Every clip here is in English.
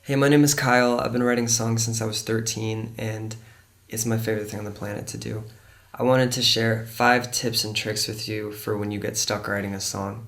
Hey, my name is Kyle. I've been writing songs since I was 13, and it's my favorite thing on the planet to do. I wanted to share 5 tips and tricks with you for when you get stuck writing a song.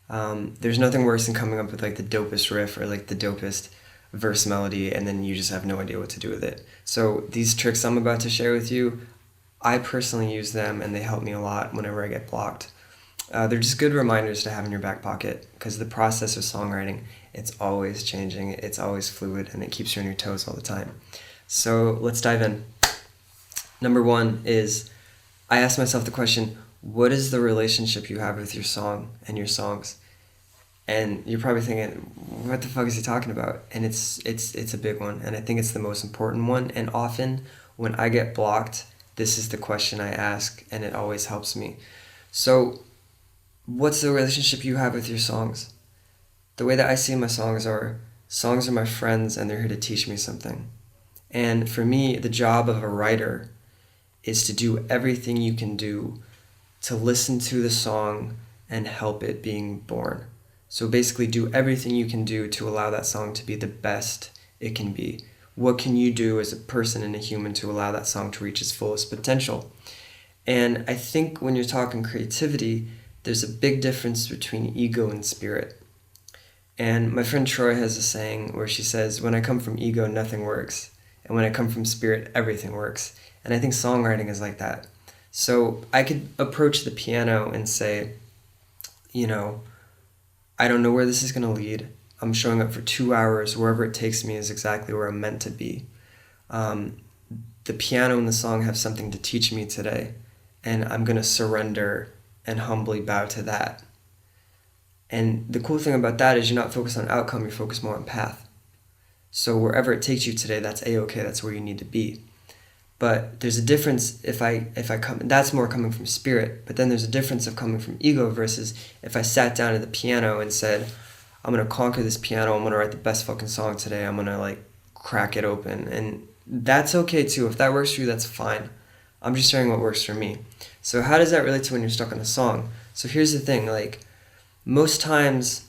There's nothing worse than coming up with like the dopest riff or like the dopest verse melody, and then you just have no idea what to do with it. So, these tricks I'm about to share with you, I personally use them, and they help me a lot whenever I get blocked. They're just good reminders to have in your back pocket because the process of songwriting, it's always changing, it's always fluid, and it keeps you on your toes all the time. So let's dive in. Number one is I ask myself the question, what is the relationship you have with your song and your songs? And you're probably thinking, what the fuck is he talking about? And it's a big one, and I think it's the most important one. And often when I get blocked, this is the question I ask, and it always helps me. So what's the relationship you have with your songs? The way that I see my songs are my friends and they're here to teach me something. And for me, the job of a writer is to do everything you can do to listen to the song and help it being born. So basically do everything you can do to allow that song to be the best it can be. What can you do as a person and a human to allow that song to reach its fullest potential? And I think when you're talking creativity, there's a big difference between ego and spirit. And my friend Troy has a saying where she says, when I come from ego, nothing works. And when I come from spirit, everything works. And I think songwriting is like that. So I could approach the piano and say, I don't know where this is going to lead. I'm showing up for 2 hours. Wherever it takes me is exactly where I'm meant to be. The piano and the song have something to teach me today. And I'm going to surrender and humbly bow to that. And the cool thing about that is you're not focused on outcome, you're focused more on path. So wherever it takes you today, that's A-okay, that's where you need to be. But there's a difference if I come, that's more coming from spirit, but then there's a difference of coming from ego versus if I sat down at the piano and said, I'm going to conquer this piano, I'm going to write the best fucking song today, I'm going to crack it open. And that's okay too. If that works for you, that's fine. I'm just sharing what works for me. So how does that relate to when you're stuck on a song? So here's the thing, most times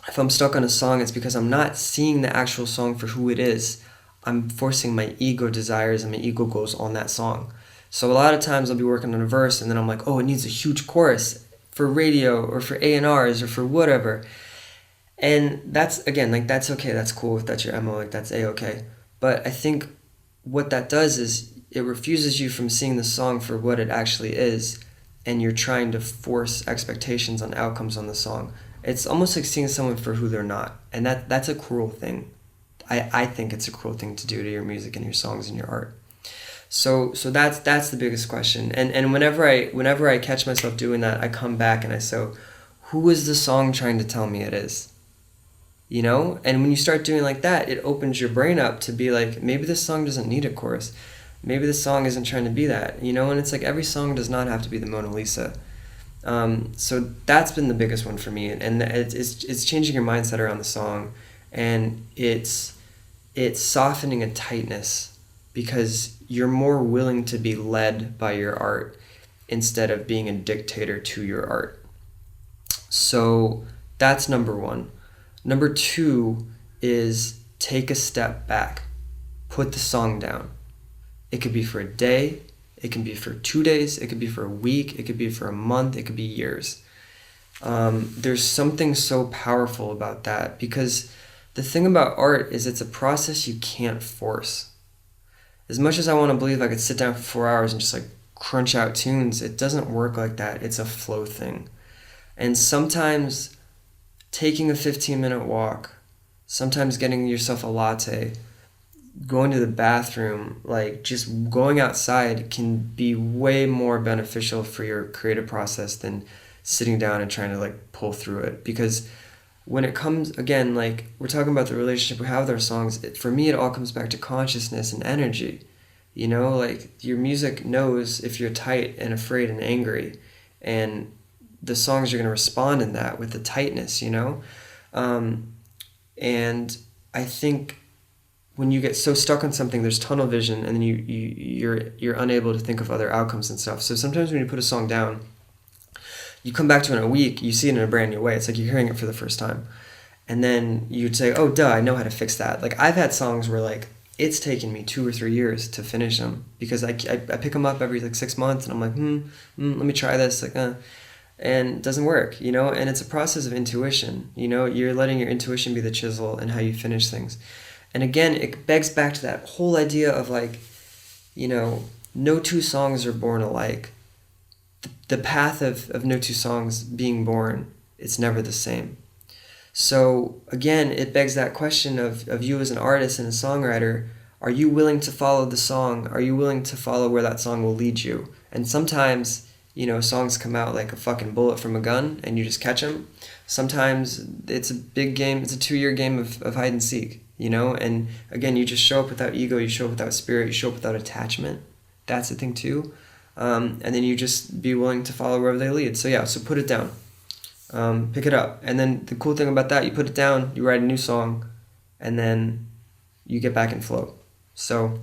if I'm stuck on a song, it's because I'm not seeing the actual song for who it is. I'm forcing my ego desires and my ego goals on that song. So a lot of times I'll be working on a verse and then I'm like, oh, it needs a huge chorus for radio or for A&Rs or for whatever. And that's, again, that's okay, that's cool if that's your MO, that's A-okay. But I think what that does is it refuses you from seeing the song for what it actually is, and you're trying to force expectations on outcomes on the song. It's almost like seeing someone for who they're not, and that's a cruel thing. I think it's a cruel thing to do to your music and your songs and your art. So that's the biggest question. And whenever I catch myself doing that, I come back and I say, who is the song trying to tell me it is? And when you start doing like that, it opens your brain up to be like, maybe this song doesn't need a chorus. Maybe this song isn't trying to be that, and it's like every song does not have to be the Mona Lisa. So that's been the biggest one for me, and it's changing your mindset around the song, and it's softening a tightness because you're more willing to be led by your art instead of being a dictator to your art. So that's number one. Number two is take a step back, put the song down. It could be for a day, it can be for 2 days, it could be for a week, it could be for a month, it could be years. There's something so powerful about that because the thing about art is it's a process you can't force. As much as I want to believe I could sit down for 4 hours and just crunch out tunes, it doesn't work like that. It's a flow thing. And sometimes taking a 15-minute walk, sometimes getting yourself a latte, going to the bathroom, just going outside can be way more beneficial for your creative process than sitting down and trying to pull through it. Because when it comes, again, we're talking about the relationship we have with our songs, for me it all comes back to consciousness and energy. Your music knows if you're tight and afraid and angry, and the songs are going to respond in that with the tightness, and I think when you get so stuck on something, there's tunnel vision, and then you're unable to think of other outcomes and stuff. So sometimes when you put a song down, you come back to it in a week, you see it in a brand new way. It's like you're hearing it for the first time. And then you'd say, oh, duh, I know how to fix that. Like, I've had songs where, like, it's taken me 2 or 3 years to finish them because I pick them up every, like, 6 months and I'm like, let me try this. Like, and it doesn't work, you know? And it's a process of intuition, you know? You're letting your intuition be the chisel and how you finish things. And again, it begs back to that whole idea of, like, you know, no two songs are born alike. The path of no two songs being born, it's never the same. So again, it begs that question of you as an artist and a songwriter. Are you willing to follow the song? Are you willing to follow where that song will lead you? And sometimes, you know, songs come out like a fucking bullet from a gun and you just catch them. Sometimes it's a big game. It's a 2-year game of hide and seek, you know? And again, you just show up without ego. You show up without spirit. You show up without attachment. That's the thing too. And then you just be willing to follow wherever they lead. So yeah, so put it down. Pick it up. And then the cool thing about that, you put it down, you write a new song, and then you get back in flow. So,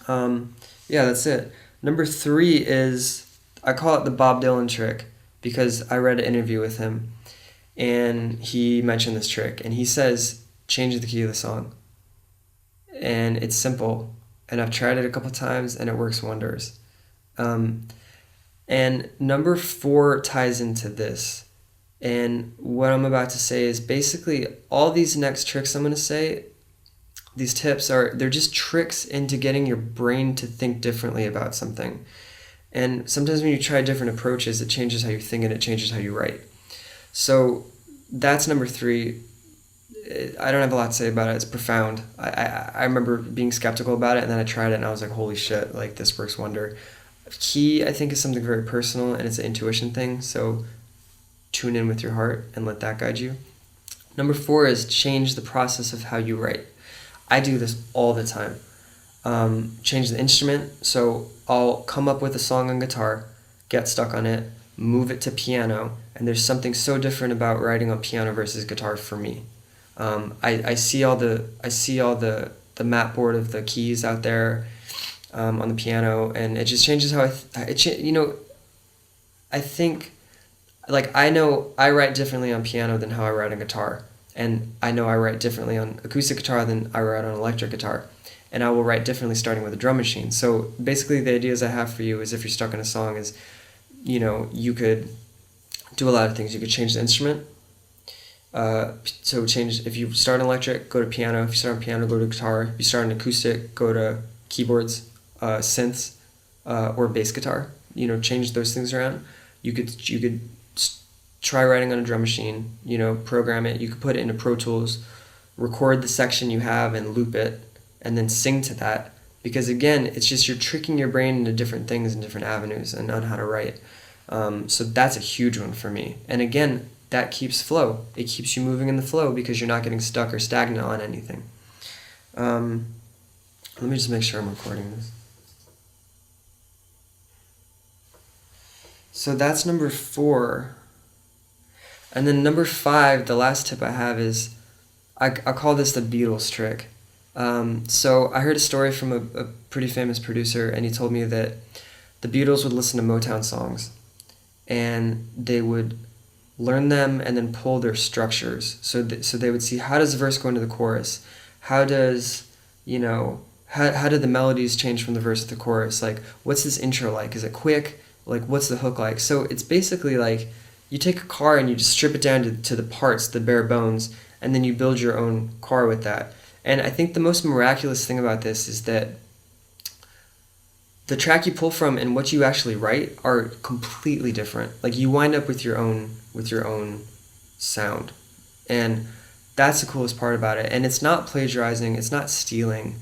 yeah, that's it. Number 3 is, I call it the Bob Dylan trick because I read an interview with him and he mentioned this trick and he says, change the key of the song. And it's simple. And I've tried it a couple times and it works wonders. And number 4 ties into this. And what I'm about to say is basically all these next tricks I'm going to say, these tips they're just tricks into getting your brain to think differently about something. And sometimes when you try different approaches, it changes how you think and it changes how you write. So that's number 3. I don't have a lot to say about it. It's profound. I remember being skeptical about it and then I tried it and I was like, holy shit, like this works wonder. Key, I think, is something very personal and it's an intuition thing. So tune in with your heart and let that guide you. Number 4 is change the process of how you write. I do this all the time. Change the instrument. So I'll come up with a song on guitar, get stuck on it, move it to piano, and there's something so different about writing on piano versus guitar for me. I see all the map board of the keys out there on the piano, and it just changes how I think. Like, I know I write differently on piano than how I write on guitar. And I know I write differently on acoustic guitar than I write on electric guitar. And I will write differently starting with a drum machine. So basically the ideas I have for you is if you're stuck in a song is, you know, you could do a lot of things. You could change the instrument. So change, if you start on electric, go to piano. If you start on piano, go to guitar. If you start on acoustic, go to keyboards, synths, or bass guitar. You know, change those things around. You could try writing on a drum machine, you know, program it. You could put it into Pro Tools, record the section you have and loop it, and then sing to that. Because again, it's just you're tricking your brain into different things and different avenues and on how to write. So that's a huge one for me. And again, that keeps flow. It keeps you moving in the flow because you're not getting stuck or stagnant on anything. Let me just make sure I'm recording this. So that's number 4. And then number 5, the last tip I have is, I call this the Beatles trick. So I heard a story from a pretty famous producer, and he told me that the Beatles would listen to Motown songs, and they would learn them and then pull their structures. So they would see, how does the verse go into the chorus? How does, you know, how did the melodies change from the verse to the chorus? Like, what's this intro like? Is it quick? Like, what's the hook like? So it's basically like, you take a car and you just strip it down to the parts, the bare bones, and then you build your own car with that. And I think the most miraculous thing about this is that the track you pull from and what you actually write are completely different. Like, you wind up with your own sound. And that's the coolest part about it. And it's not plagiarizing, it's not stealing.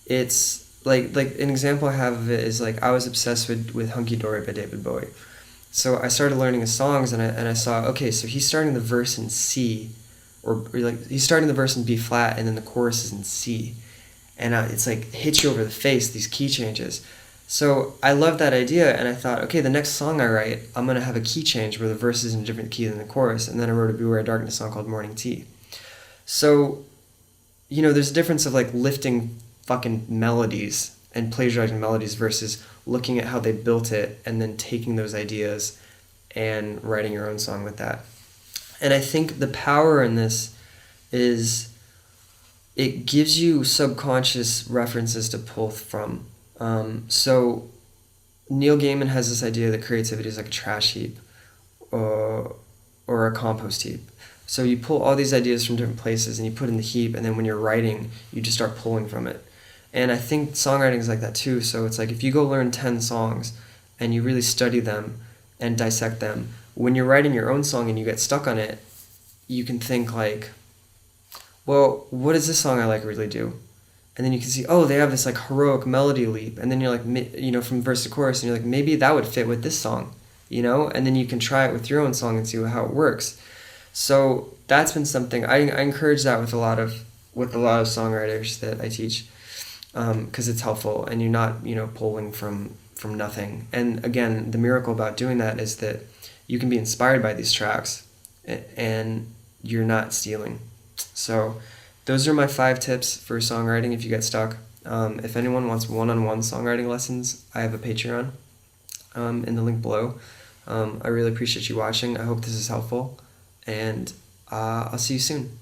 It's like an example I have of it is, like, I was obsessed with Hunky Dory by David Bowie. So I started learning his songs, and I saw, okay, so he's starting the verse in C, or like he's starting the verse in B flat, and then the chorus is in C, and it's like hits you over the face, these key changes. So I loved that idea, and I thought, okay, the next song I write, I'm gonna have a key change where the verse is in a different key than the chorus, and then I wrote a Beware Darkness song called Morning Tea. So, you know, there's a difference of like lifting fucking melodies and plagiarizing melodies versus looking at how they built it and then taking those ideas and writing your own song with that. And I think the power in this is it gives you subconscious references to pull from. So Neil Gaiman has this idea that creativity is like a trash heap, or a compost heap. So you pull all these ideas from different places and you put in the heap, and then when you're writing, you just start pulling from it. And I think songwriting is like that too. So it's like if you go learn 10 songs and you really study them and dissect them, when you're writing your own song and you get stuck on it, you can think like, well, what does this song I like really do? And then you can see, oh, they have this like heroic melody leap, and then you're like, from verse to chorus, and you're like, maybe that would fit with this song, and then you can try it with your own song and see how it works. So that's been something I encourage that with a lot of songwriters that I teach, because it's helpful, and you're not pulling from nothing. And again, the miracle about doing that is that you can be inspired by these tracks, and you're not stealing. So those are my 5 tips for songwriting if you get stuck. If anyone wants one-on-one songwriting lessons, I have a Patreon in the link below. I really appreciate you watching. I hope this is helpful, and I'll see you soon.